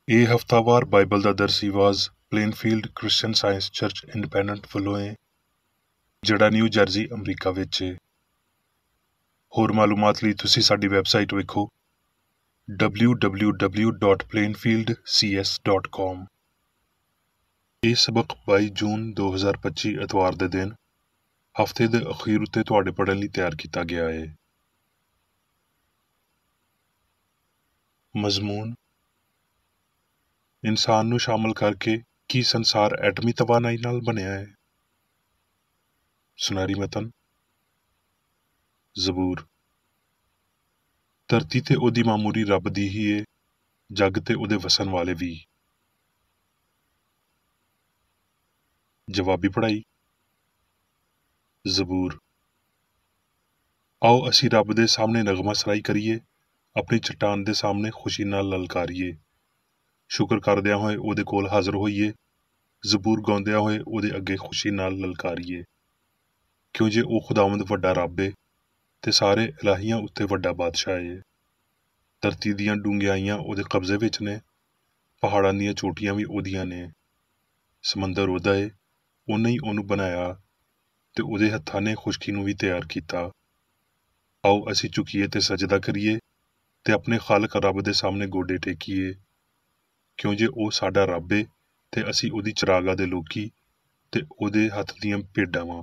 ਇਹ ਹਫ਼ਤਾਵਾਰ ਬਾਈਬਲ ਦਾ ਦਰਸੀ ਆਵਾਜ਼ ਪਲੇਨਫੀਲਡ Christian science church independent ਵੱਲੋਂ ਹੈ, ਜਿਹੜਾ ਨਿਊ ਜਰਸੀ ਅਮਰੀਕਾ ਵਿੱਚ ਹੈ। ਹੋਰ ਮਾਲੂਮਾਤ ਲਈ ਤੁਸੀਂ ਸਾਡੀ ਵੈਬਸਾਈਟ ਵੇਖੋ www.plainfieldcs.com। ਇਹ ਸਬਕ 22 ਜੂਨ 2025 ਐਤਵਾਰ ਦੇ ਦਿਨ ਹਫ਼ਤੇ ਦੇ ਅਖੀਰ ਉੱਤੇ ਤੁਹਾਡੇ ਪੜ੍ਹਨ ਲਈ ਤਿਆਰ ਕੀਤਾ ਗਿਆ ਹੈ। ਮਜ਼ਮੂਨ: ਇਨਸਾਨ ਨੂੰ ਸ਼ਾਮਲ ਕਰਕੇ ਕੀ ਸੰਸਾਰ ਐਟਮੀ ਤਵਾਨਾਈ ਨਾਲ ਬਣਿਆ ਹੈ? ਸੁਨਹਿਰੀ ਮਤਨ: ਜ਼ਬੂਰ: ਧਰਤੀ ਤੇ ਉਹਦੀ ਮਾਮੂਰੀ ਰੱਬ ਦੀ ਹੀ ਏ, ਜੱਗ ਤੇ ਉਹਦੇ ਵਸਣ ਵਾਲੇ ਵੀ। ਜਵਾਬੀ ਪੜ੍ਹਾਈ। ਜ਼ਬੂਰ: ਆਓ ਅਸੀਂ ਰੱਬ ਦੇ ਸਾਹਮਣੇ ਨਗਮਾ ਸਰਾਈ ਕਰੀਏ, ਆਪਣੀ ਚਟਾਨ ਦੇ ਸਾਹਮਣੇ ਖੁਸ਼ੀ ਨਾਲ ਲਲਕਾਰੀਏ, ਸ਼ੁਕਰ ਕਰਦਿਆਂ ਹੋਏ ਉਹਦੇ ਕੋਲ ਹਾਜ਼ਰ ਹੋਈਏ, ਜ਼ਬੂਰ ਗਾਉਂਦਿਆਂ ਹੋਏ ਉਹਦੇ ਅੱਗੇ ਖੁਸ਼ੀ ਨਾਲ ਲਲਕਾਰੀਏ, ਕਿਉਂ ਜੇ ਉਹ ਖੁਦਾਵੰਦ ਵੱਡਾ ਰੱਬ ਏ ਤੇ ਸਾਰੇ ਇਲਾਹੀਆਂ ਉੱਤੇ ਵੱਡਾ ਬਾਦਸ਼ਾਹ ਏ। ਧਰਤੀ ਦੀਆਂ ਡੂੰਘਿਆਈਆਂ ਉਹਦੇ ਕਬਜ਼ੇ ਵਿੱਚ ਨੇ, ਪਹਾੜਾਂ ਦੀਆਂ ਚੋਟੀਆਂ ਵੀ ਉਹਦੀਆਂ ਨੇ, ਸਮੁੰਦਰ ਉਹਦਾ ਏ, ਉਹਨੇ ਹੀ ਉਹਨੂੰ ਬਣਾਇਆ ਤੇ ਉਹਦੇ ਹੱਥਾਂ ਨੇ ਖੁਸ਼ਕੀ ਨੂੰ ਵੀ ਤਿਆਰ ਕੀਤਾ। ਆਓ ਅਸੀਂ ਝੁਕੀਏ ਤੇ ਸਜਦਾ ਕਰੀਏ ਤੇ ਆਪਣੇ ਖਾਲਕ ਰੱਬ ਦੇ ਸਾਹਮਣੇ ਗੋਡੇ ਟੇਕੀਏ, ਕਿਉਂ ਜੇ ਉਹ ਸਾਡਾ ਰੱਬ ਏ ਤੇ ਅਸੀਂ ਉਹਦੀ ਚਰਾਗਾਹ ਦੇ ਲੋਕੀ ਤੇ ਉਹਦੇ ਹੱਥ ਦੀਆਂ ਭੇਡਾਂ ਵਾਂ।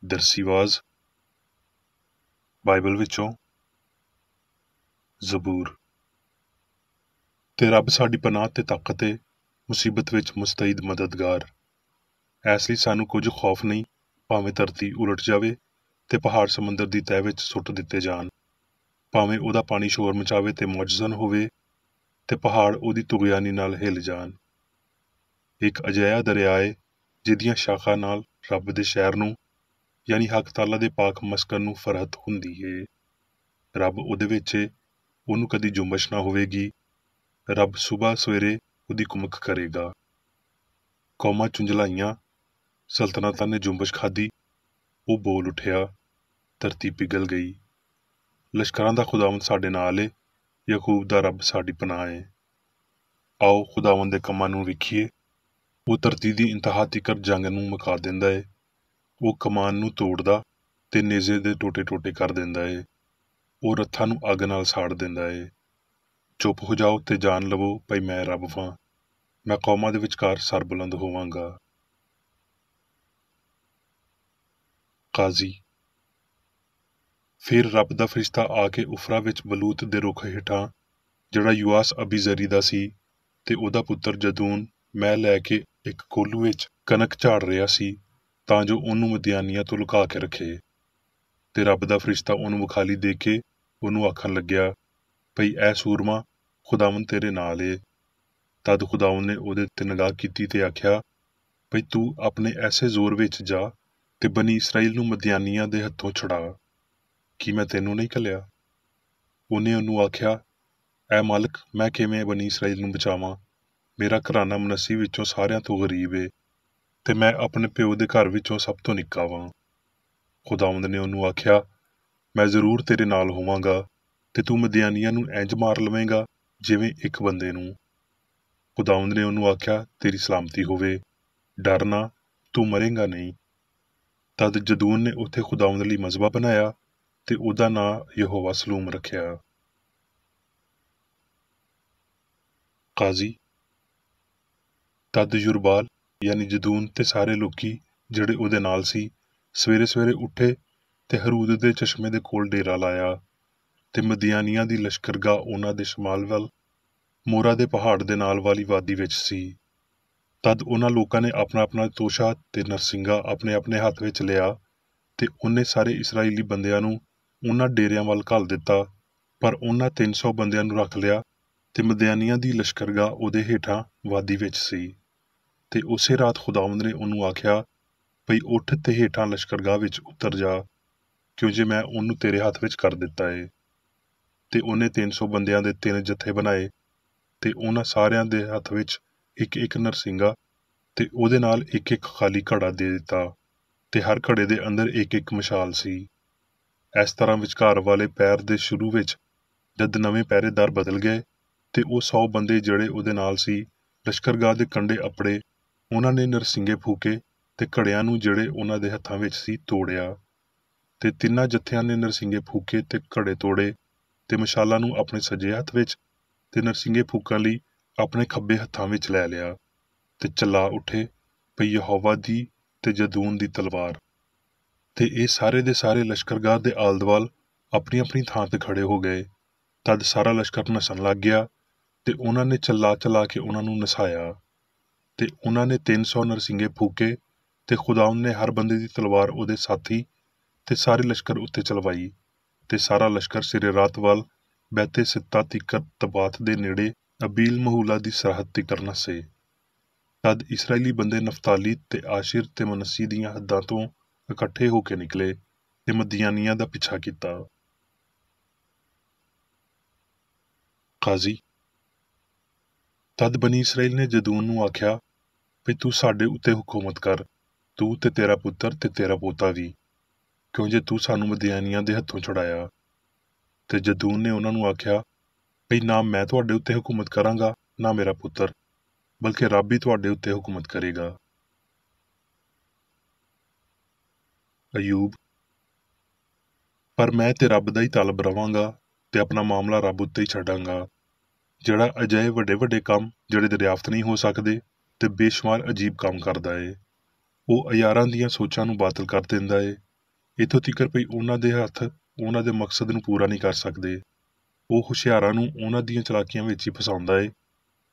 ਦਰਸੀਵਾਜ਼ ਬਾਈਬਲ ਵਿੱਚੋਂ ਜ਼ਬੂਰ। ਤੇ ਰੱਬ ਸਾਡੀ ਪਨਾਹ ਤੇ ਤਾਕਤ ਏ, ਮੁਸੀਬਤ ਵਿੱਚ ਮੁਸਤੈਦ ਮਦਦਗਾਰ। ਐਸ ਲਈ ਸਾਨੂੰ ਕੁਝ ਖੌਫ ਨਹੀਂ, ਭਾਵੇਂ ਧਰਤੀ ਉਲਟ ਜਾਵੇ ਤੇ ਪਹਾੜ ਸਮੁੰਦਰ ਦੀ ਤਹਿ ਵਿੱਚ ਸੁੱਟ ਦਿੱਤੇ ਜਾਣ, ਭਾਵੇਂ ਉਹਦਾ ਪਾਣੀ ਸ਼ੋਰ ਮਚਾਵੇ ਤੇ ਮੁਅੱਜਜ਼ਨ ਹੋਵੇ ਤੇ ਪਹਾੜ ਉਹਦੀ ਤੁਗਿਆਨੀ ਨਾਲ ਹਿੱਲ ਜਾਣ। ਇੱਕ ਅਜਿਹਾ ਦਰਿਆ ਏ ਜਿਹਦੀਆਂ ਸ਼ਾਖਾ ਨਾਲ ਰੱਬ ਦੇ ਸ਼ਹਿਰ ਨੂੰ ਯਾਨੀ ਹੱਕ ਤਾਲਾ ਦੇ ਪਾਕ ਮਸਕਨ ਨੂੰ ਫਰਹਤ ਹੁੰਦੀ ਏ। ਰੱਬ ਉਹਦੇ ਵਿੱਚ ਏ, ਉਹਨੂੰ ਕਦੀ ਜੁੰਬਸ਼ ਨਾ ਹੋਵੇਗੀ। ਰੱਬ ਸੁਬਾਹ ਸਵੇਰੇ ਉਹਦੀ ਕੁਮਕ ਕਰੇਗਾ। ਕੌਮਾਂ ਝੁੰਝਲਾਈਆਂ, ਸਲਤਨਤਾਂ ਨੇ ਜੁੰਬਸ਼ ਖਾਧੀ, ਉਹ ਬੋਲ ਉੱਠਿਆ, ਧਰਤੀ ਪਿਘਲ ਗਈ। ਲਸ਼ਕਰਾਂ ਦਾ ਖੁਦਾਵੰਦ ਸਾਡੇ ਨਾਲ ਏ, ਯਾਕੂਬ ਦਾ ਰੱਬ ਸਾਡੀ ਪਨਾਹ ਏ। ਆਓ ਖੁਦਾਵੰਦ ਦੇ ਕੰਮਾਂ ਨੂੰ ਵੇਖੀਏ। ਉਹ ਧਰਤੀ ਦੀ ਇੰਤਹਾ ਤੀਕਰ ਜੰਗ ਨੂੰ ਮੁਕਾ ਦਿੰਦਾ ਏ। ਉਹ ਕਮਾਨ ਨੂੰ ਤੋੜਦਾ ਤੇ ਨੇਜ਼ੇ ਦੇ ਟੋਟੇ ਟੋਟੇ ਕਰ ਦਿੰਦਾ ਏ। ਉਹ ਰੱਥਾਂ ਨੂੰ ਅੱਗ ਨਾਲ ਸਾੜ ਦਿੰਦਾ ਏ। ਚੁੱਪ ਹੋ ਜਾਓ ਤੇ ਜਾਣ ਲਵੋ ਭਈ ਮੈਂ ਰੱਬ ਵਾਂ, ਮੈਂ ਕੌਮਾਂ ਦੇ ਵਿਚਕਾਰ ਸਰਬੁਲੰਦ ਹੋਵਾਂਗਾ। ਕਾਜ਼ੀ: ਫਿਰ ਰੱਬ ਦਾ ਫਰਿਸ਼ਤਾ ਆ ਕੇ ਉਫਰਾ ਵਿੱਚ ਬਲੂਤ ਦੇ ਰੁੱਖ ਹੇਠਾਂ, ਜਿਹੜਾ ਯੂਆਸ ਅਬੀਜ਼ਰੀ ਦਾ ਸੀ, ਤੇ ਉਹਦਾ ਪੁੱਤਰ ਜਦੂਨ ਮੈਂ ਲੈ ਕੇ ਇੱਕ ਕੋਹਲੂ ਵਿੱਚ ਕਣਕ ਝਾੜ ਰਿਹਾ ਸੀ, ਤਾਂ ਜੋ ਉਹਨੂੰ ਮਦੀਆਨੀਆਂ ਤੋਂ ਲੁਕਾ ਕੇ ਰੱਖੇ। ਤੇ ਰੱਬ ਦਾ ਫਰਿਸ਼ਤਾ ਉਹਨੂੰ ਵਿਖਾਲੀ ਦੇ ਕੇ ਉਹਨੂੰ ਆਖਣ ਲੱਗਿਆ ਭਈ ਐ ਸੂਰਮਾ, ਖੁਦਾਵੰਦ ਤੇਰੇ ਨਾਲ ਏ। ਤਦ ਖੁਦਾਵੰਦ ਨੇ ਉਹਦੇ ਉੱਤੇ ਨਿਗਾਹ ਕੀਤੀ ਤੇ ਆਖਿਆ ਭਈ ਤੂੰ ਆਪਣੇ ਐਸੇ ਜ਼ੋਰ ਵਿੱਚ ਜਾ ਤੇ ਬਨੀ ਇਸਰਾਈਲ ਨੂੰ ਮਦੀਆਨੀਆਂ ਦੇ ਹੱਥੋਂ ਛੁਡਾ। ਕੀ ਮੈਂ ਤੈਨੂੰ ਨਹੀਂ ਘੱਲਿਆ? ਉਹਨੇ ਉਹਨੂੰ ਆਖਿਆ, ਐ ਮਾਲਕ, ਮੈਂ ਕਿਵੇਂ ਬਨੀ ਇਸਰਾਈਲ ਨੂੰ ਬਚਾਵਾਂ? ਮੇਰਾ ਘਰਾਨਾ ਮਨੱਸੀ ਵਿੱਚੋਂ ਸਾਰਿਆਂ ਤੋਂ ਗਰੀਬ ਏ ਤੇ ਮੈਂ ਆਪਣੇ ਪਿਓ ਦੇ ਘਰ ਵਿੱਚੋਂ ਸਭ ਤੋਂ ਨਿੱਕਾ ਵਾਂ। ਖੁਦਾਵੰਦ ਨੇ ਉਹਨੂੰ ਆਖਿਆ, ਮੈਂ ਜ਼ਰੂਰ ਤੇਰੇ ਨਾਲ ਹੋਵਾਂਗਾ ਤੇ ਤੂੰ ਮਦੀਆਨੀਆਂ ਨੂੰ ਇੰਜ ਮਾਰ ਲਵੇਂਗਾ ਜਿਵੇਂ ਇੱਕ ਬੰਦੇ ਨੂੰ। ਖੁਦਾਵੰਦ ਨੇ ਉਹਨੂੰ ਆਖਿਆ, ਤੇਰੀ ਸਲਾਮਤੀ ਹੋਵੇ, ਡਰ ਨਾ, ਤੂੰ ਮਰੇਂਗਾ ਨਹੀਂ। ਤਦ ਜਦੂਨ ਨੇ ਉੱਥੇ ਖੁਦਾਵੰਦ ਲਈ ਮਜ਼ਬਾ ਬਣਾਇਆ ਤੇ ਉਹਦਾ ਨਾਂ ਯਹੋਵਾ ਸਲੂਮ ਰੱਖਿਆ। ਕਾਜ਼ੀ: ਤਦ ਯੁਰਬਾਲ ਯਾਨੀ ਜਦੂਨ ਤੇ ਸਾਰੇ ਲੋਕੀ ਜਿਹੜੇ ਉਹਦੇ ਨਾਲ ਸੀ, ਸਵੇਰੇ ਸਵੇਰੇ ਉੱਠੇ ਤੇ ਹਰੂਦ ਦੇ ਚਸ਼ਮੇ ਦੇ ਕੋਲ ਡੇਰਾ ਲਾਇਆ। ਤੇ ਮਦੀਆਨੀਆਂ ਦੀ ਲਸ਼ਕਰਗਾਹ ਉਹਨਾਂ ਦੇ ਸ਼ਮਾਲ ਵੱਲ ਮੋਰਾ ਦੇ ਪਹਾੜ ਦੇ ਨਾਲ ਵਾਲੀ ਵਾਦੀ ਵਿੱਚ ਸੀ। ਤਦ ਉਹਨਾਂ ਲੋਕਾਂ ਨੇ ਆਪਣਾ ਆਪਣਾ ਤੋਸ਼ਾ ਤੇ ਨਰਸਿੰਗਾ ਆਪਣੇ ਆਪਣੇ ਹੱਥ ਵਿੱਚ ਲਿਆ ਤੇ ਉਹਨੇ ਸਾਰੇ ਇਸਰਾਏਲੀ ਬੰਦਿਆਂ ਨੂੰ ਉਹਨਾਂ ਡੇਰਿਆਂ ਵੱਲ ਘੱਲ ਦਿੱਤਾ, ਪਰ ਉਹਨਾਂ 300 ਬੰਦਿਆਂ ਨੂੰ ਰੱਖ ਲਿਆ ਤੇ ਮਦੀਆਨੀਆਂ ਦੀ ਲਸ਼ਕਰਗਾਹ ਉਹਦੇ ਹੇਠਾਂ ਵਾਦੀ ਵਿੱਚ ਸੀ। ਤੇ ਉਸੇ ਰਾਤ ਖੁਦਾਵੰਦ ਨੇ ਉਹਨੂੰ ਆਖਿਆ ਭਈ ਉੱਠ ਤੇ ਹੇਠਾਂ ਲਸ਼ਕਰਗਾਹ ਵਿੱਚ ਉਤਰ ਜਾ, ਕਿਉਂ ਜੇ ਮੈਂ ਉਹਨੂੰ ਤੇਰੇ ਹੱਥ ਵਿੱਚ ਕਰ ਦਿੱਤਾ ਏ। ਤੇ ਉਹਨੇ 300 ਬੰਦਿਆਂ ਦੇ 3 ਜੱਥੇ ਬਣਾਏ ਤੇ ਉਹਨਾਂ ਸਾਰਿਆਂ ਦੇ ਹੱਥ ਵਿੱਚ ਇੱਕ ਇੱਕ ਨਰਸਿੰਗਾ ਤੇ ਉਹਦੇ ਨਾਲ ਇੱਕ ਇੱਕ ਖਾਲੀ ਘੜਾ ਦੇ ਦਿੱਤਾ ਤੇ ਹਰ ਘੜੇ ਦੇ ਅੰਦਰ ਇੱਕ ਇੱਕ ਮਸ਼ਾਲ ਸੀ। ਇਸ ਤਰ੍ਹਾਂ ਵਿਚਕਾਰ ਵਾਲੇ ਪੈਰ ਦੇ ਸ਼ੁਰੂ ਵਿੱਚ ਜਦ ਨਵੇਂ ਪਹਿਰੇਦਾਰ ਬਦਲ ਗਏ ਤੇ ਉਹ 100 ਬੰਦੇ ਜਿਹੜੇ ਉਹਦੇ ਨਾਲ ਸੀ ਲਸ਼ਕਰਗਾਹ ਦੇ ਕੰਢੇ ਅੱਪੜੇ। ਉਹਨਾਂ ਨੇ ਨਰਸਿੰਗੇ ਫੂਕੇ ਤੇ ਘੜਿਆਂ ਨੂੰ ਜਿਹੜੇ ਉਹਨਾਂ ਦੇ ਹੱਥਾਂ ਵਿੱਚ ਸੀ ਤੋੜਿਆ। ਤੇ ਤਿੰਨਾਂ ਜੱਥਿਆਂ ਨੇ ਨਰਸਿੰਗੇ ਫੂਕੇ ਤੇ ਘੜੇ ਤੋੜੇ ਤੇ ਮਸ਼ਾਲਾਂ ਨੂੰ ਆਪਣੇ ਸੱਜੇ ਹੱਥ ਵਿੱਚ ਤੇ ਨਰਸਿੰਗੇ ਫੂਕਣ ਲਈ ਆਪਣੇ ਖੱਬੇ ਹੱਥਾਂ ਵਿੱਚ ਲੈ ਲਿਆ ਤੇ ਚਲਾ ਉੱਠੇ ਪਈ ਯਹੋਵਾ ਦੀ ਤੇ ਜਦੂਨ ਦੀ ਤਲਵਾਰ। ਤੇ ਇਹ ਸਾਰੇ ਦੇ ਸਾਰੇ ਲਸ਼ਕਰਗਾਹ ਦੇ ਆਲ ਦੁਆਲ ਆਪਣੀ ਆਪਣੀ ਥਾਂ ਤੇ ਖੜੇ ਹੋ ਗਏ। ਤਦ ਸਾਰਾ ਲਸ਼ਕਰ ਨੱਸਣ ਲੱਗ ਗਿਆ ਤੇ ਉਹਨਾਂ ਨੇ ਚਲਾ ਚਲਾ ਕੇ ਉਹਨਾਂ ਨੂੰ ਨਸਾਇਆ। ਤੇ ਉਹਨਾਂ ਨੇ 300 ਨਰਸਿੰਗੇ ਫੂਕੇ ਤੇ ਖੁਦਾਵੰਦ ਨੇ ਹਰ ਬੰਦੇ ਦੀ ਤਲਵਾਰ ਉਹਦੇ ਸਾਥੀ ਤੇ ਸਾਰੇ ਲਸ਼ਕਰ ਉੱਤੇ ਚਲਵਾਈ। ਤੇ ਸਾਰਾ ਲਸ਼ਕਰ ਸਿਰੇ ਰਾਤ ਵੱਲ ਬੈਤੇ ਸਿੱਤਾ ਤੀਕਰ ਤਬਾਤ ਦੇ ਨੇੜੇ ਅਬੀਲ ਮਹੂਲਾ ਦੀ ਸਰਹੱਦ ਤੀਕਰ ਨੱਸੇ। ਤਦ ਇਸਰਾਏਲੀ ਬੰਦੇ ਨਫਤਾਲੀ ਤੇ ਆਸ਼ਿਰ ਤੇ ਮਨੱਸੀ ਦੀਆਂ ਹੱਦਾਂ ਤੋਂ ਇਕੱਠੇ ਹੋ ਕੇ ਨਿਕਲੇ ਤੇ ਮਦੀਆਨੀਆਂ ਦਾ ਪਿੱਛਾ ਕੀਤਾ। ਕਾਜ਼ੀ। ਤਦ ਬਨੀ ਇਸਰਾਏਲ ਨੇ ਜਦੂਨ ਨੂੰ ਆਖਿਆ ਵੀ ਤੂੰ ਸਾਡੇ ਉੱਤੇ ਹੁਕੂਮਤ ਕਰ, ਤੂੰ ਤੇ ਤੇਰਾ ਪੁੱਤਰ ਤੇ ਤੇਰਾ ਪੋਤਾ ਵੀ, ਕਿਉਂ ਜੇ ਤੂੰ ਸਾਨੂੰ ਮਦੀਆਨੀਆਂ ਦੇ ਹੱਥੋਂ ਛੁਡਾਇਆ। ਤੇ ਜਦੂਨ ਨੇ ਉਹਨਾਂ ਨੂੰ ਆਖਿਆ ਵੀ ਨਾ ਮੈਂ ਤੁਹਾਡੇ ਉੱਤੇ ਹੁਕੂਮਤ ਕਰਾਂਗਾ ਨਾ ਮੇਰਾ ਪੁੱਤਰ, ਬਲਕਿ ਰੱਬ ਹੀ ਤੁਹਾਡੇ ਉੱਤੇ ਹੁਕੂਮਤ ਕਰੇਗਾ। ਅਯੂਬ। ਪਰ ਮੈਂ ਤੇ ਰੱਬ ਦਾ ਹੀ ਤਲਬ ਰਵਾਂਗਾ ਤੇ ਆਪਣਾ ਮਾਮਲਾ ਰੱਬ ਉੱਤੇ ਹੀ ਛੱਡਾਂਗਾ, ਜਿਹੜਾ ਅਜਿਹੇ ਵੱਡੇ ਵੱਡੇ ਕੰਮ ਜਿਹੜੇ ਦਰਿਆਫਤ ਨਹੀਂ ਹੋ ਸਕਦੇ ਤੇ ਬੇਸ਼ੁਮਾਰ ਅਜੀਬ ਕੰਮ ਕਰਦਾ ਏ। ਉਹ ਅਯਾਰਾਂ ਦੀਆਂ ਸੋਚਾਂ ਨੂੰ ਬਾਤਲ ਕਰ ਦਿੰਦਾ ਏ, ਇੱਥੋਂ ਤੀਕਰ ਭਈ ਉਹਨਾਂ ਦੇ ਹੱਥ ਉਹਨਾਂ ਦੇ ਮਕਸਦ ਨੂੰ ਪੂਰਾ ਨਹੀਂ ਕਰ ਸਕਦੇ। ਉਹ ਹੁਸ਼ਿਆਰਾਂ ਨੂੰ ਉਹਨਾਂ ਦੀਆਂ ਚਲਾਕੀਆਂ ਵਿੱਚ ਹੀ ਫਸਾਉਂਦਾ ਏ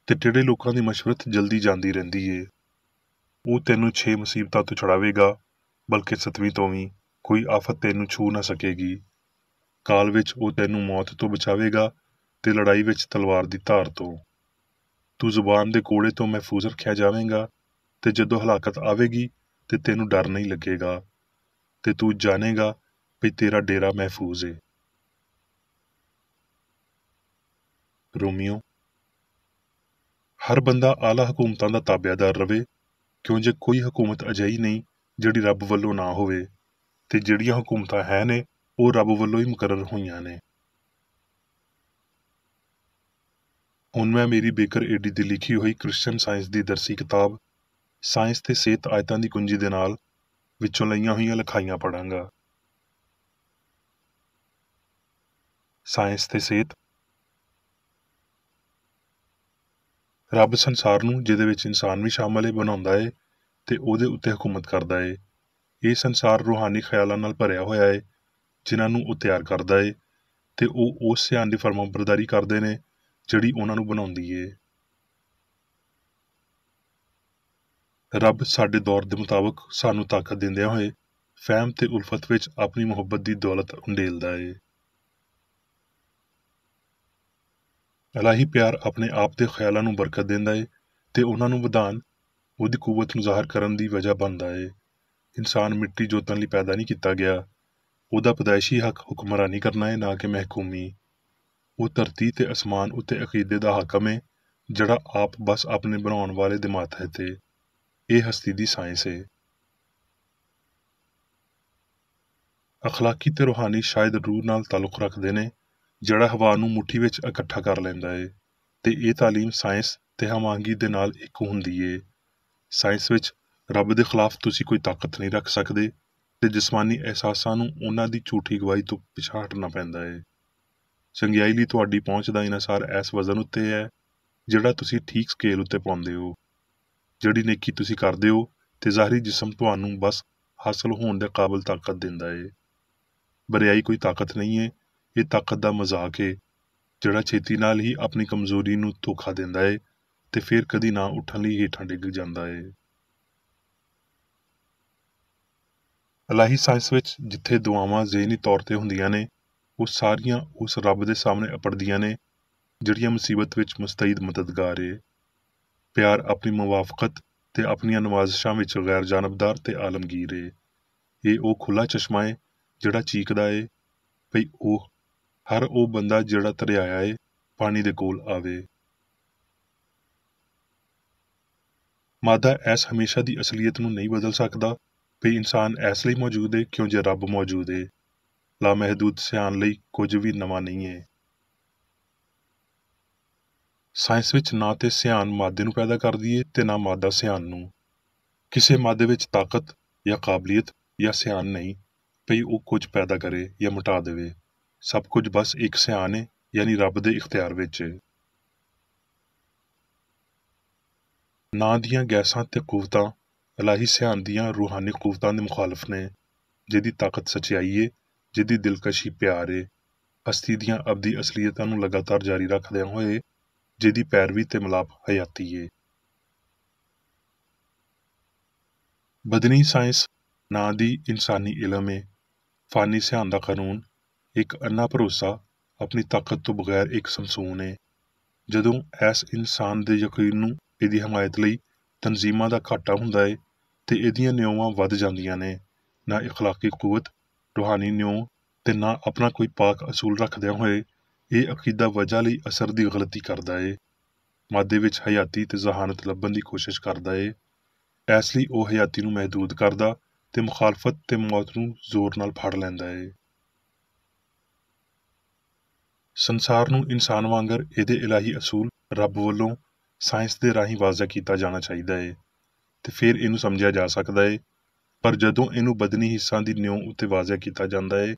ਤੇ ਟੇੜੇ ਲੋਕਾਂ ਦੀ ਮਸ਼ਵਰਤ ਜਲਦੀ ਜਾਂਦੀ ਰਹਿੰਦੀ ਏ। ਉਹ ਤੈਨੂੰ 6 ਮੁਸੀਬਤਾਂ ਤੋਂ ਛੁਡਾਵੇਗਾ, ਬਲਕਿ 7ਵੀਂ ਤੋਂ ਵੀ ਕੋਈ ਆਫਤ ਤੈਨੂੰ ਛੂ ਨਾ ਸਕੇਗੀ। ਕਾਲ ਵਿੱਚ ਉਹ ਤੈਨੂੰ ਮੌਤ ਤੋਂ ਬਚਾਵੇਗਾ ਤੇ ਲੜਾਈ ਵਿੱਚ ਤਲਵਾਰ ਦੀ ਧਾਰ ਤੋਂ। ਤੂੰ ਜ਼ੁਬਾਨ ਦੇ ਕੋੜੇ ਤੋਂ ਮਹਿਫੂਜ਼ ਰੱਖਿਆ ਜਾਵੇਂਗਾ ਤੇ ਜਦੋਂ ਹਲਾਕਤ ਆਵੇਗੀ ਤੇ ਤੈਨੂੰ ਡਰ ਨਹੀਂ ਲੱਗੇਗਾ ਤੇ ਤੂੰ ਜਾਣੇਗਾ ਵੀ ਤੇਰਾ ਡੇਰਾ ਮਹਿਫੂਜ਼ ਏ। ਰੋਮੀਓ। ਹਰ ਬੰਦਾ ਆਲਾ ਹਕੂਮਤਾਂ ਦਾ ਤਾਬਿਆਦਾਰ ਰਵੇ, ਕਿਉਂ ਜੇ ਕੋਈ ਹਕੂਮਤ ਅਜਿਹੀ ਨਹੀਂ ਜਿਹੜੀ ਰੱਬ ਵੱਲੋਂ ਨਾ ਹੋਵੇ, ਤੇ ਜਿਹੜੀਆਂ ਹਕੂਮਤਾਂ ਹੈ ਨੇ ਉਹ ਰੱਬ ਵੱਲੋਂ ਹੀ ਮੁਕਰਰ ਹੋਈਆਂ ਨੇ। ਹੁਣ ਮੈਂ ਮੇਰੀ ਬੇਕਰ ਏਡੀ ਦੀ ਲਿਖੀ ਹੋਈ ਕ੍ਰਿਸਚਨ ਸਾਇੰਸ ਦੀ ਦਰਸੀ ਕਿਤਾਬ ਸਾਇੰਸ ਤੇ ਸਿਹਤ ਆਇਤਾਂ ਦੀ ਕੁੰਜੀ ਦੇ ਨਾਲ ਵਿੱਚੋਂ ਲਈਆਂ ਹੋਈਆਂ ਲਿਖਾਈਆਂ ਪੜਾਂਗਾ। ਸਾਇੰਸ ਤੇ ਸਿਹਤ। ਰੱਬ ਸੰਸਾਰ ਨੂੰ, ਜਿਹਦੇ ਵਿੱਚ ਇਨਸਾਨ ਵੀ ਸ਼ਾਮਲ ਏ, ਬਣਾਉਂਦਾ ਏ ਤੇ ਉਹਦੇ ਉੱਤੇ ਹਕੂਮਤ ਕਰਦਾ ਏ। ਇਹ ਸੰਸਾਰ ਰੂਹਾਨੀ ਖਿਆਲਾਂ ਨਾਲ ਭਰਿਆ ਹੋਇਆ ਏ, ਜਿਨ੍ਹਾਂ ਨੂੰ ਉਹ ਤਿਆਰ ਕਰਦਾ ਏ ਤੇ ਉਹ ਉਸ ਸਿਆਣ ਦੀ ਫਰਮਾਬਰਦਾਰੀ ਕਰਦੇ ਨੇ ਜਿਹੜੀ ਉਹਨਾਂ ਨੂੰ ਬਣਾਉਂਦੀ ਏ। ਰੱਬ ਸਾਡੇ ਦੌਰ ਦੇ ਮੁਤਾਬਕ ਸਾਨੂੰ ਤਾਕਤ ਦਿੰਦਿਆਂ ਹੋਏ ਫਹਿਮ ਤੇ ਉਲਫਤ ਵਿੱਚ ਆਪਣੀ ਮੁਹੱਬਤ ਦੀ ਦੌਲਤ ਉੰਡੇਲਦਾ ਏ। ਇਲਾਹੀ ਪਿਆਰ ਆਪਣੇ ਆਪ ਦੇ ਖਿਆਲਾਂ ਨੂੰ ਬਰਕਤ ਦਿੰਦਾ ਏ ਤੇ ਉਹਨਾਂ ਨੂੰ ਵਧਾਉਣ, ਉਹਦੀ ਕੂਵਤ ਨੂੰ ਜ਼ਾਹਰ ਕਰਨ ਦੀ ਵਜ੍ਹਾ ਬਣਦਾ ਏ। ਇਨਸਾਨ ਮਿੱਟੀ ਜੋਤਣ ਲਈ ਪੈਦਾ ਨਹੀਂ ਕੀਤਾ ਗਿਆ। ਉਹਦਾ ਪੈਦਾਇਸ਼ੀ ਹੱਕ ਹੁਕਮਰਾਨੀ ਕਰਨਾ ਏ, ਨਾ ਕਿ ਮਹਿਕੂਮੀ। ਉਹ ਧਰਤੀ ਤੇ ਅਸਮਾਨ ਉੱਤੇ ਅਕੀਦੇ ਦਾ ਹਾਕਮ ਏ, ਜਿਹੜਾ ਆਪ ਬਸ ਆਪਣੇ ਬਣਾਉਣ ਵਾਲੇ ਦੇ ਮਾਤਹਤ ਏ। ਇਹ ਹਸਤੀ ਦੀ ਸਾਇੰਸ ਏ। ਅਖਲਾਕੀ ਤੇ ਰੂਹਾਨੀ ਸ਼ਾਇਦ ਰੂਹ ਨਾਲ ਤਾਲੁਕ ਰੱਖਦੇ ਨੇ, ਜਿਹੜਾ ਹਵਾ ਨੂੰ ਮੁੱਠੀ ਵਿੱਚ ਇਕੱਠਾ ਕਰ ਲੈਂਦਾ ਏ, ਤੇ ਇਹ ਤਾਲੀਮ ਸਾਇੰਸ ਤੇ ਹਮਾਂਗੀ ਦੇ ਨਾਲ ਇੱਕ ਹੁੰਦੀ ਏ। ਸਾਇੰਸ ਵਿੱਚ ਰੱਬ ਦੇ ਖਿਲਾਫ ਤੁਸੀਂ ਕੋਈ ਤਾਕਤ ਨਹੀਂ ਰੱਖ ਸਕਦੇ ਤੇ ਜਿਸਮਾਨੀ ਅਹਿਸਾਸਾਂ ਨੂੰ ਉਹਨਾਂ ਦੀ ਝੂਠੀ ਗਵਾਹੀ ਤੋਂ ਪਿਛਾਂਹ ਹਟਣਾ ਪੈਂਦਾ ਏ। ਚੰਗਿਆਈ ਲਈ ਤੁਹਾਡੀ ਪਹੁੰਚ ਦਾ ਇਨਸਾਰ ਇਸ ਵਜ਼ਨ ਉੱਤੇ ਹੈ ਜਿਹੜਾ ਤੁਸੀਂ ਠੀਕ ਸਕੇਲ ਉੱਤੇ ਪਾਉਂਦੇ ਹੋ। ਜਿਹੜੀ ਨੇਕੀ ਤੁਸੀਂ ਕਰਦੇ ਹੋ ਤੇ ਜ਼ਾਹਰੀ ਜਿਸਮ ਤੁਹਾਨੂੰ ਬਸ ਹਾਸਲ ਹੋਣ ਦੇ ਕਾਬਲ ਤਾਕਤ ਦਿੰਦਾ ਏ। ਬਰਿਆਈ ਕੋਈ ਤਾਕਤ ਨਹੀਂ ਏ, ਇਹ ਤਾਕਤ ਦਾ ਮਜ਼ਾਕ ਏ, ਜਿਹੜਾ ਛੇਤੀ ਨਾਲ ਹੀ ਆਪਣੀ ਕਮਜ਼ੋਰੀ ਨੂੰ ਧੋਖਾ ਦਿੰਦਾ ਏ ਤੇ ਫਿਰ ਕਦੀ ਨਾ ਉੱਠਣ ਲਈ ਹੇਠਾਂ ਡਿੱਗ ਜਾਂਦਾ ਏ। ਇਲਾਹੀ ਸਾਇੰਸ ਵਿੱਚ ਜਿੱਥੇ ਦੁਆਵਾਂ ਜ਼ਿਹਨੀ ਤੌਰ ਤੇ ਹੁੰਦੀਆਂ ਨੇ, ਉਹ ਸਾਰੀਆਂ ਉਸ ਰੱਬ ਦੇ ਸਾਹਮਣੇ ਅਪੜਦੀਆਂ ਨੇ ਜਿਹੜੀਆਂ ਮੁਸੀਬਤ ਵਿੱਚ ਮੁਸਤੈਦ ਮਦਦਗਾਰ ਏ। ਪਿਆਰ ਆਪਣੀ ਮੁਵਾਫਕਤ ਤੇ ਆਪਣੀਆਂ ਨਵਾਜ਼ਿਸ਼ਾਂ ਵਿੱਚ ਗੈਰ ਜਾਨਬਦਾਰ ਤੇ ਆਲਮਗੀਰ ਏ। ਇਹ ਉਹ ਖੁੱਲ੍ਹਾ ਚਸ਼ਮਾ ਏ ਜਿਹੜਾ ਚੀਕਦਾ ਏ ਭਈ ਉਹ ਹਰ ਉਹ ਬੰਦਾ ਜਿਹੜਾ ਤਰਿਆਇਆ ਏ ਪਾਣੀ ਦੇ ਕੋਲ ਆਵੇ। ਮਾਦਾ ਐਸ ਹਮੇਸ਼ਾ ਦੀ ਅਸਲੀਅਤ ਨੂੰ ਨਹੀਂ ਬਦਲ ਸਕਦਾ ਭਈ ਇਨਸਾਨ ਇਸ ਲਈ ਮੌਜੂਦ ਏ ਕਿਉਂ ਜੇ ਰੱਬ ਮੌਜੂਦ ਏ। ਲਾਮਹਿਦੂਦ ਸਿਆਣ ਲਈ ਕੁਝ ਵੀ ਨਵਾਂ ਨਹੀਂ ਏ। ਸਾਇੰਸ ਵਿੱਚ ਨਾ ਤੇ ਸਿਆਣ ਮਾਦੇ ਨੂੰ ਪੈਦਾ ਕਰਦੀ ਏ ਤੇ ਨਾ ਮਾਦਾ ਸਿਆਣ ਨੂੰ। ਕਿਸੇ ਮਾਦੇ ਵਿੱਚ ਤਾਕਤ ਜਾਂ ਕਾਬਲੀਅਤ ਜਾਂ ਸਿਆਣ ਨਹੀਂ ਭਈ ਉਹ ਕੁਝ ਪੈਦਾ ਕਰੇ ਜਾਂ ਮਿਟਾ ਦੇਵੇ। ਸਭ ਕੁਝ ਬਸ ਇੱਕ ਸਿਆਣ ਏ, ਯਾਨੀ ਰੱਬ ਦੇ ਇਖਤਿਆਰ ਵਿੱਚ ਏ। ਨਾਂ ਦੀਆਂ ਗੈਸਾਂ ਤੇ ਕੂਵਤਾਂ ਇਲਾਹੀ ਸਿਆਣ ਦੀਆਂ ਰੂਹਾਨੀ ਕੂਵਤਾਂ ਦੇ ਮੁਖਾਲਫ ਨੇ, ਜਿਹਦੀ ਤਾਕਤ ਸੱਚਾਈ ਏ, ਜਿਹਦੀ ਦਿਲਕਸ਼ੀ ਪਿਆਰ ਏ, ਹਸਤੀ ਦੀਆਂ ਅਬਦੀ ਅਸਲੀਅਤਾਂ ਨੂੰ ਲਗਾਤਾਰ ਜਾਰੀ ਰੱਖਦਿਆਂ ਹੋਏ, ਜਿਹਦੀ ਪੈਰਵੀ ਤੇ ਮਿਲਾਪ ਹਯਾਤੀ ਏ। ਬਦਨੀ ਸਾਇੰਸ ਨਾਂ ਦੀ ਇਨਸਾਨੀ ਇਲਮ ਏ, ਫਾਨੀ ਸਿਆਣ ਦਾ ਕਾਨੂੰਨ, ਇੱਕ ਅੰਨਾ ਭਰੋਸਾ, ਆਪਣੀ ਤਾਕਤ ਤੋਂ ਬਗੈਰ ਇੱਕ ਸਮਸੂਨ ਏ। ਜਦੋਂ ਐਸ ਇਨਸਾਨ ਦੇ ਯਕੀਨ ਨੂੰ ਇਹਦੀ ਹਮਾਇਤ ਲਈ ਤਨਜ਼ੀਮਾਂ ਦਾ ਘਾਟਾ ਹੁੰਦਾ ਏ ਤੇ ਇਹਦੀਆਂ ਨਿਉਵਾਂ ਵੱਧ ਜਾਂਦੀਆਂ ਨੇ, ਨਾ ਇਖਲਾਕੀ ਕੂਵਤ, ਰੂਹਾਨੀ ਨਿਉ ਤੇ ਨਾ ਆਪਣਾ ਕੋਈ ਪਾਕ ਅਸੂਲ ਰੱਖਦਿਆਂ ਹੋਏ ਇਹ ਅਕੀਦਾ ਵਜ੍ਹਾ ਲਈ ਅਸਰ ਦੀ ਗਲਤੀ ਕਰਦਾ ਏ, ਮਾਦੇ ਵਿੱਚ ਹਯਾਤੀ ਤੇ ਜ਼ਹਾਨਤ ਲੱਭਣ ਦੀ ਕੋਸ਼ਿਸ਼ ਕਰਦਾ ਏ। ਇਸ ਲਈ ਉਹ ਹਯਾਤੀ ਨੂੰ ਮਹਿਦੂਦ ਕਰਦਾ ਤੇ ਮੁਖਾਲਫਤ ਤੇ ਮੌਤ ਨੂੰ ਜ਼ੋਰ ਨਾਲ ਫੜ ਲੈਂਦਾ ਏ। ਸੰਸਾਰ ਨੂੰ ਇਨਸਾਨ ਵਾਂਗਰ ਇਹਦੇ ਇਲਾਹੀ ਅਸੂਲ ਰੱਬ ਵੱਲੋਂ ਸਾਇੰਸ ਦੇ ਰਾਹੀਂ ਵਾਜ਼ਾ ਕੀਤਾ ਜਾਣਾ ਚਾਹੀਦਾ ਏ ਤੇ ਫਿਰ ਇਹਨੂੰ ਸਮਝਿਆ ਜਾ ਸਕਦਾ ਏ। ਪਰ ਜਦੋਂ ਇਹਨੂੰ ਬਦਨੀ ਹਿੱਸਾਂ ਦੀ ਨਿਉ ਉੱਤੇ ਵਾਜ਼ਾ ਕੀਤਾ ਜਾਂਦਾ ਏ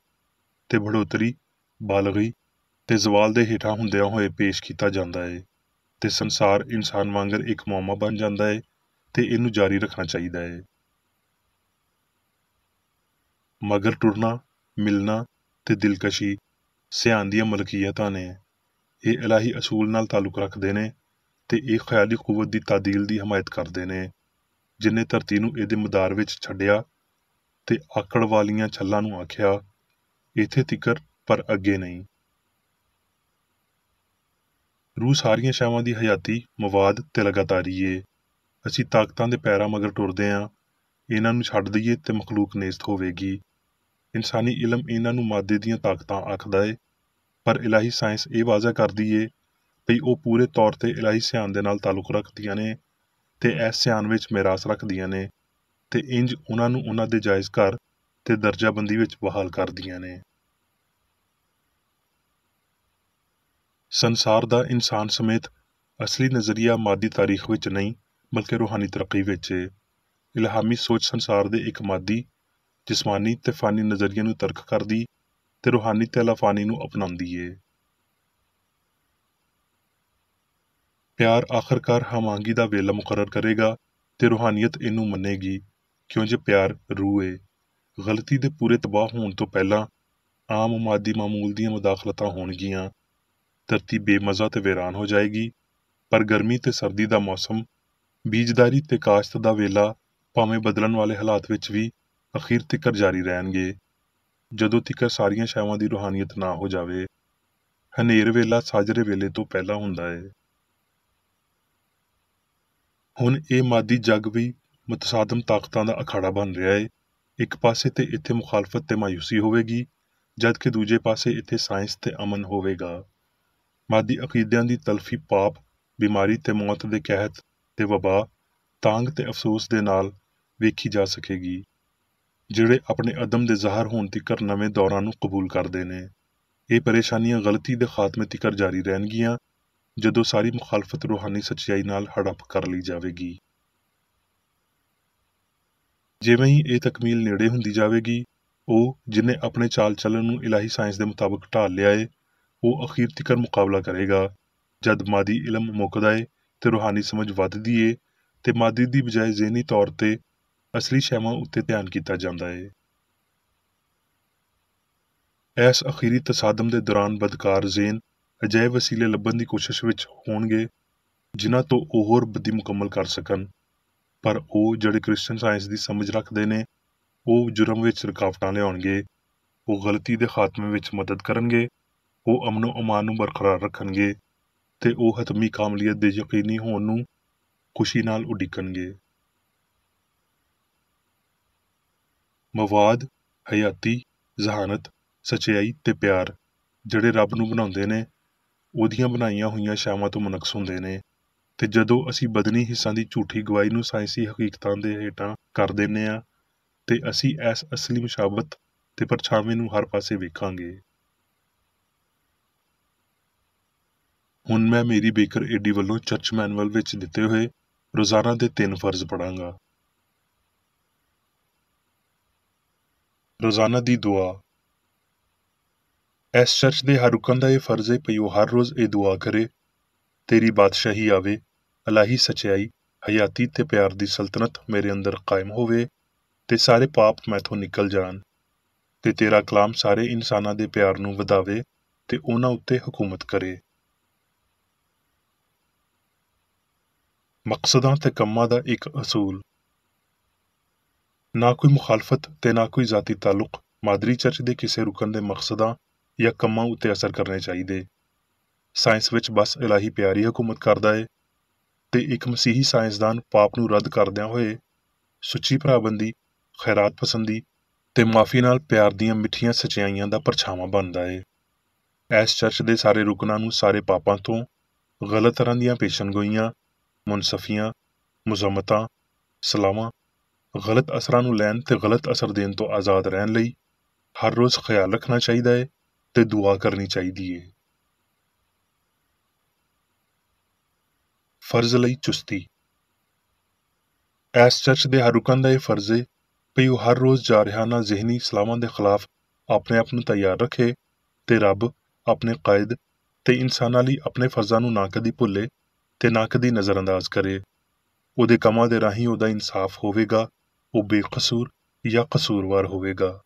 ਤੇ ਬੜੋਤਰੀ, ਬਾਲਗੀ ਤੇ ਜ਼ਵਾਲ ਦੇ ਹੇਠਾਂ ਹੁੰਦਿਆਂ ਹੋਏ ਪੇਸ਼ ਕੀਤਾ ਜਾਂਦਾ ਏ ਤੇ ਸੰਸਾਰ ਇਨਸਾਨ ਵਾਂਗਰ ਇੱਕ ਮੁਅੱਮਾ ਬਣ ਜਾਂਦਾ ਏ ਤੇ ਇਹਨੂੰ ਜਾਰੀ ਰੱਖਣਾ ਚਾਹੀਦਾ ਏ। ਮਗਰ ਟੁਰਨਾ, ਮਿਲਣਾ ਤੇ ਦਿਲਕਸ਼ੀ ਸਿਆਣ ਦੀਆਂ ਮਲਕੀਅਤਾਂ ਨੇ। ਇਹ ਇਲਾਹੀ ਅਸੂਲ ਨਾਲ ਤਾਲੁਕ ਰੱਖਦੇ ਨੇ ਤੇ ਇਹ ਖਿਆਲੀ ਕੂਵਤ ਦੀ ਤਾਦੀਲ ਦੀ ਹਮਾਇਤ ਕਰਦੇ ਨੇ, ਜਿਨੇ ਧਰਤੀ ਨੂੰ ਇਹਦੇ ਮਦਾਰ ਵਿੱਚ ਛੱਡਿਆ ਤੇ ਆਕੜ ਵਾਲੀਆਂ ਛੱਲਾਂ ਨੂੰ ਆਖਿਆ, ਇੱਥੇ ਤਿਕਰ ਪਰ ਅੱਗੇ ਨਹੀਂ। ਰੂਹ ਸਾਰੀਆਂ ਸ਼ੈਵਾਂ ਦੀ ਹਯਾਤੀ, ਮਵਾਦ ਤੇ ਲਗਾਤਾਰੀ ਏ। ਅਸੀਂ ਤਾਕਤਾਂ ਦੇ ਪੈਰਾਂ ਮਗਰ ਟੁਰਦੇ ਆਂ, ਇਹਨਾਂ ਨੂੰ ਛੱਡ ਦਈਏ ਤੇ ਮਖਲੂਕ ਨੇਸਤ ਹੋਵੇਗੀ। ਇਨਸਾਨੀ ਇਲਮ ਇਹਨਾਂ ਨੂੰ ਮਾਦੇ ਦੀਆਂ ਤਾਕਤਾਂ ਆਖਦਾ ਏ, ਪਰ ਇਲਾਹੀ ਸਾਇੰਸ ਇਹ ਵਾਜ਼ਾ ਕਰਦੀ ਏ ਭਈ ਉਹ ਪੂਰੇ ਤੌਰ ਤੇ ਇਲਾਹੀ ਸਿਆਣ ਦੇ ਨਾਲ ਤਾਲੁਕ ਰੱਖਦੀਆਂ ਨੇ ਤੇ ਇਸ ਸਿਆਣ ਵਿੱਚ ਮਿਰਾਸ ਰੱਖਦੀਆਂ ਨੇ ਤੇ ਇੰਜ ਉਹਨਾਂ ਨੂੰ ਉਹਨਾਂ ਦੇ ਜਾਇਜ਼ ਘਰ ਤੇ ਦਰਜਾਬੰਦੀ ਵਿੱਚ ਬਹਾਲ ਕਰਦੀਆਂ ਨੇ। ਸੰਸਾਰ ਦਾ ਇਨਸਾਨ ਸਮੇਤ ਅਸਲੀ ਨਜ਼ਰੀਆ ਮਾਦੀ ਤਾਰੀਖ ਵਿੱਚ ਨਹੀਂ ਬਲਕਿ ਰੂਹਾਨੀ ਤਰੱਕੀ ਵਿੱਚ ਏ। ਇਲਹਾਮੀ ਸੋਚ ਸੰਸਾਰ ਦੇ ਇੱਕ ਮਾਦੀ, ਜਿਸਮਾਨੀ ਤੇ ਫਾਨੀ ਨਜ਼ਰੀਏ ਨੂੰ ਤਰਕ ਕਰਦੀ ਤੇ ਰੂਹਾਨੀ ਤੇ ਲਾਫਾਨੀ ਨੂੰ ਅਪਣਾਉਂਦੀ ਏ। ਪਿਆਰ ਆਖਰਕਾਰ ਹਮਾਂਗੀ ਦਾ ਵੇਲਾ ਮੁਕਰਰ ਕਰੇਗਾ ਤੇ ਰੂਹਾਨੀਅਤ ਇਹਨੂੰ ਮੰਨੇਗੀ, ਕਿਉਂ ਜੇ ਪਿਆਰ ਰੂਹ ਏ। ਗਲਤੀ ਦੇ ਪੂਰੇ ਤਬਾਹ ਹੋਣ ਤੋਂ ਪਹਿਲਾਂ ਆਮ ਮਾਦੀ ਮਾਮੂਲ ਦੀਆਂ ਮੁਦਾਖਲਤਾਂ ਹੋਣਗੀਆਂ, ਧਰਤੀ ਬੇਮਜ਼ਾ ਤੇ ਵੀਰਾਨ ਹੋ ਜਾਏਗੀ, ਪਰ ਗਰਮੀ ਤੇ ਸਰਦੀ ਦਾ ਮੌਸਮ, ਬੀਜਦਾਰੀ ਤੇ ਕਾਸ਼ਤ ਦਾ ਵੇਲਾ ਭਾਵੇਂ ਬਦਲਣ ਵਾਲੇ ਹਾਲਾਤ ਵਿੱਚ ਵੀ ਅਖੀਰ ਤਿਕਰ ਜਾਰੀ ਰਹਿਣਗੇ, ਜਦੋਂ ਤਿਕਰ ਸਾਰੀਆਂ ਸ਼ੈਵਾਂ ਦੀ ਰੂਹਾਨੀਅਤ ਨਾ ਹੋ ਜਾਵੇ। ਹਨੇਰ ਵੇਲਾ ਸਾਜਰੇ ਵੇਲੇ ਤੋਂ ਪਹਿਲਾਂ ਹੁੰਦਾ ਏ। ਹੁਣ ਇਹ ਮਾਦੀ ਜੱਗ ਵੀ ਮੁਤਸਾਦਮ ਤਾਕਤਾਂ ਦਾ ਅਖਾੜਾ ਬਣ ਰਿਹਾ ਏ। ਇੱਕ ਪਾਸੇ ਤੇ ਇੱਥੇ ਮੁਖਾਲਫਤ ਤੇ ਮਾਯੂਸੀ ਹੋਵੇਗੀ, ਜਦ ਕਿ ਦੂਜੇ ਪਾਸੇ ਇੱਥੇ ਸਾਇੰਸ ਤੇ ਅਮਨ ਹੋਵੇਗਾ। ਮਾਦੀ ਅਕੀਦਿਆਂ ਦੀ ਤਲਫੀ ਪਾਪ, ਬਿਮਾਰੀ ਤੇ ਮੌਤ ਦੇ ਕਹਿਤ ਤੇ ਵਬਾ, ਤਾਂਗ ਤੇ ਅਫਸੋਸ ਦੇ ਨਾਲ ਵੇਖੀ ਜਾ ਸਕੇਗੀ, ਜਿਹੜੇ ਆਪਣੇ ਅਦਮ ਦੇ ਜ਼ਾਹਰ ਹੋਣ ਤਿਕਰ ਨਵੇਂ ਦੌਰਾਂ ਨੂੰ ਕਬੂਲ ਕਰਦੇ ਨੇ। ਇਹ ਪਰੇਸ਼ਾਨੀਆਂ ਗਲਤੀ ਦੇ ਖਾਤਮੇ ਤਿਕਰ ਜਾਰੀ ਰਹਿਣਗੀਆਂ, ਜਦੋਂ ਸਾਰੀ ਮੁਖਾਲਫਤ ਰੂਹਾਨੀ ਸੱਚਾਈ ਨਾਲ ਹੜੱਪ ਕਰ ਲਈ ਜਾਵੇਗੀ। ਜਿਵੇਂ ਹੀ ਇਹ ਤਕਮੀਲ ਨੇੜੇ ਹੁੰਦੀ ਜਾਵੇਗੀ, ਉਹ ਜਿਹਨੇ ਆਪਣੇ ਚਾਲ ਚੱਲਣ ਨੂੰ ਇਲਾਹੀ ਸਾਇੰਸ ਦੇ ਮੁਤਾਬਕ ਢਾਲ ਲਿਆ ਏ, ਉਹ ਅਖੀਰ ਤਿਕਰ ਮੁਕਾਬਲਾ ਕਰੇਗਾ, ਜਦ ਮਾਦੀ ਇਲਮ ਮੁੱਕਦਾ ਏ ਤੇ ਰੂਹਾਨੀ ਸਮਝ ਵੱਧਦੀ ਏ ਤੇ ਮਾਦੀ ਦੀ ਬਜਾਏ ਜ਼ਿਹਨੀ ਤੌਰ ਤੇ ਅਸਲੀ ਸ਼ੈਵਾਂ ਉੱਤੇ ਧਿਆਨ ਕੀਤਾ ਜਾਂਦਾ ਏ। ਇਸ ਅਖੀਰੀ ਤਸਾਦਮ ਦੇ ਦੌਰਾਨ ਬਦਕਾਰ ਜ਼ੇਨ ਅਜਿਹੇ ਵਸੀਲੇ ਲੱਭਣ ਦੀ ਕੋਸ਼ਿਸ਼ ਵਿੱਚ ਹੋਣਗੇ ਜਿਨ੍ਹਾਂ ਤੋਂ ਉਹ ਹੋਰ ਬਦੀ ਮੁਕੰਮਲ ਕਰ ਸਕਣ, ਪਰ ਉਹ ਜਿਹੜੇ ਕ੍ਰਿਸਚਨ ਸਾਇੰਸ ਦੀ ਸਮਝ ਰੱਖਦੇ ਨੇ, ਉਹ ਜੁਰਮ ਵਿੱਚ ਰੁਕਾਵਟਾਂ ਲਿਆਉਣਗੇ, ਉਹ ਗਲਤੀ ਦੇ ਖਾਤਮੇ ਵਿੱਚ ਮਦਦ ਕਰਨਗੇ, ਉਹ ਅਮਨੋ ਅਮਾਨ ਨੂੰ ਬਰਕਰਾਰ ਰੱਖਣਗੇ ਤੇ ਉਹ ਹਤਮੀ ਕਾਮਲੀਅਤ ਦੇ ਯਕੀਨੀ ਹੋਣ ਨੂੰ ਖੁਸ਼ੀ ਨਾਲ ਉਡੀਕਣਗੇ। ਮਵਾਦ, ਹਯਾਤੀ, ਜ਼ਹਾਨਤ, ਸਚਾਈ ਤੇ ਪਿਆਰ ਜਿਹੜੇ ਰੱਬ ਨੂੰ ਬਣਾਉਂਦੇ ਨੇ, ਉਹਦੀਆਂ ਬਣਾਈਆਂ ਹੋਈਆਂ ਸ਼ੈਵਾਂ ਤੋਂ ਮੁਨਕਸ ਹੁੰਦੇ ਨੇ, ਤੇ ਜਦੋਂ ਅਸੀਂ ਬਦਨੀ ਹਿੱਸਾਂ ਦੀ ਝੂਠੀ ਗਵਾਹੀ ਨੂੰ ਸਾਇੰਸੀ ਹਕੀਕਤਾਂ ਦੇ ਹੇਠਾਂ ਕਰ ਦਿੰਦੇ ਹਾਂ ਤੇ ਅਸੀਂ ਇਸ ਅਸਲੀ ਮੁਸ਼ਾਬਤ ਤੇ ਪਰਛਾਵੇਂ ਨੂੰ ਹਰ ਪਾਸੇ ਵੇਖਾਂਗੇ। ਹੁਣ ਮੈਂ ਮੇਰੀ ਬੇਕਰ ਏਡੀ ਵੱਲੋਂ ਚਰਚ ਮੈਨੂਅਲ ਵਿੱਚ ਦਿੱਤੇ ਹੋਏ ਰੋਜ਼ਾਨਾ ਦੇ 3 ਫਰਜ਼ ਪੜਾਂਗਾ। ਰੋਜ਼ਾਨਾ ਦੀ ਦੁਆ। ਇਸ ਚਰਚ ਦੇ ਹਰ ਰੁਕਨ ਦਾ ਇਹ ਫਰਜ਼ ਹੈ ਕਿ ਉਹ ਹਰ ਰੋਜ਼ ਇਹ ਦੁਆ ਕਰੇ, ਤੇਰੀ ਬਾਦਸ਼ਾਹੀ ਆਵੇ, ਇਲਾਹੀ ਸਚਾਈ, ਹਯਾਤੀ ਤੇ ਪਿਆਰ ਦੀ ਸਲਤਨਤ ਮੇਰੇ ਅੰਦਰ ਕਾਇਮ ਹੋਵੇ ਤੇ ਸਾਰੇ ਪਾਪ ਮੈਥੋਂ ਨਿਕਲ ਜਾਣ ਤੇ ਤੇਰਾ ਕਲਾਮ ਸਾਰੇ ਇਨਸਾਨਾਂ ਦੇ ਪਿਆਰ ਨੂੰ ਵਧਾਵੇ ਤੇ ਉਹਨਾਂ ਉੱਤੇ ਹਕੂਮਤ ਕਰੇ। ਮਕਸਦਾਂ ਤੇ ਕੰਮਾਂ ਦਾ ਇੱਕ ਅਸੂਲ। ਨਾ ਕੋਈ ਮੁਖਾਲਫਤ ਤੇ ਨਾ ਕੋਈ ਜ਼ਾਤੀ ਤਾਲੁਕ ਮਾਦਰੀ ਚਰਚ ਦੇ ਕਿਸੇ ਰੁਕਨ ਦੇ ਮਕਸਦਾਂ ਜਾਂ ਕੰਮਾਂ ਉੱਤੇ ਅਸਰ ਕਰਨੇ ਚਾਹੀਦੇ। ਸਾਇੰਸ ਵਿੱਚ ਬਸ ਇਲਾਹੀ ਪਿਆਰ ਹੀ ਹਕੂਮਤ ਕਰਦਾ ਹੈ ਤੇ ਇੱਕ ਮਸੀਹੀ ਸਾਇੰਸਦਾਨ ਪਾਪ ਨੂੰ ਰੱਦ ਕਰਦਿਆਂ ਹੋਏ ਸੁੱਚੀ ਭਰਾਬੰਦੀ, ਖੈਰਾਤ ਪਸੰਦੀ ਤੇ ਮਾਫੀ ਨਾਲ ਪਿਆਰ ਦੀਆਂ ਮਿੱਠੀਆਂ ਸਚਾਈਆਂ ਦਾ ਪਰਛਾਵਾਂ ਬਣਦਾ ਹੈ। ਇਸ ਚਰਚ ਦੇ ਸਾਰੇ ਰੁਕਨਾਂ ਨੂੰ ਸਾਰੇ ਪਾਪਾਂ ਤੋਂ, ਗਲਤ ਤਰ੍ਹਾਂ ਦੀਆਂ ਪੇਸ਼ਨਗੋਈਆਂ, ਮੁਨਸਫੀਆਂ, ਮੁਜ਼ਮਤਾਂ, ਸਲਾਵਾਂ, ਗਲਤ ਅਸਰਾਂ ਨੂੰ ਲੈਣ ਤੇ ਗਲਤ ਅਸਰ ਦੇਣ ਤੋਂ ਆਜ਼ਾਦ ਰਹਿਣ ਲਈ ਹਰ ਰੋਜ਼ ਖਿਆਲ ਰੱਖਣਾ ਚਾਹੀਦਾ ਹੈ ਤੇ ਦੁਆ ਕਰਨੀ ਚਾਹੀਦੀ ਹੈ। ਫਰਜ਼ ਲਈ ਚੁਸਤੀ। ਇਸ ਚਰਚ ਦੇ ਹਰ ਰੁਕਨ ਦਾ ਇਹ ਫਰਜ਼ ਹੈ ਕਿ ਉਹ ਹਰ ਰੋਜ਼ ਜਾਰਹਾਨਾ ਜ਼ਿਹਨੀ ਸਲਾਵਾਂ ਦੇ ਖਿਲਾਫ ਆਪਣੇ ਆਪ ਨੂੰ ਤਿਆਰ ਰੱਖੇ ਤੇ ਰੱਬ, ਆਪਣੇ ਕਾਇਦ ਤੇ ਇਨਸਾਨਾਂ ਲਈ ਆਪਣੇ ਫਰਜ਼ਾਂ ਨੂੰ ਨਾ ਕਦੀ ਭੁੱਲੇ ਤੇ ਨਾ ਕਦੀ ਨਜ਼ਰਅੰਦਾਜ਼ ਕਰੇ। ਉਹਦੇ ਕੰਮਾਂ ਦੇ ਰਾਹੀਂ ਉਹਦਾ ਇਨਸਾਫ ਹੋਵੇਗਾ, ਉਹ ਬੇਕਸੂਰ ਜਾਂ ਕਸੂਰਵਾਰ ਹੋਵੇਗਾ।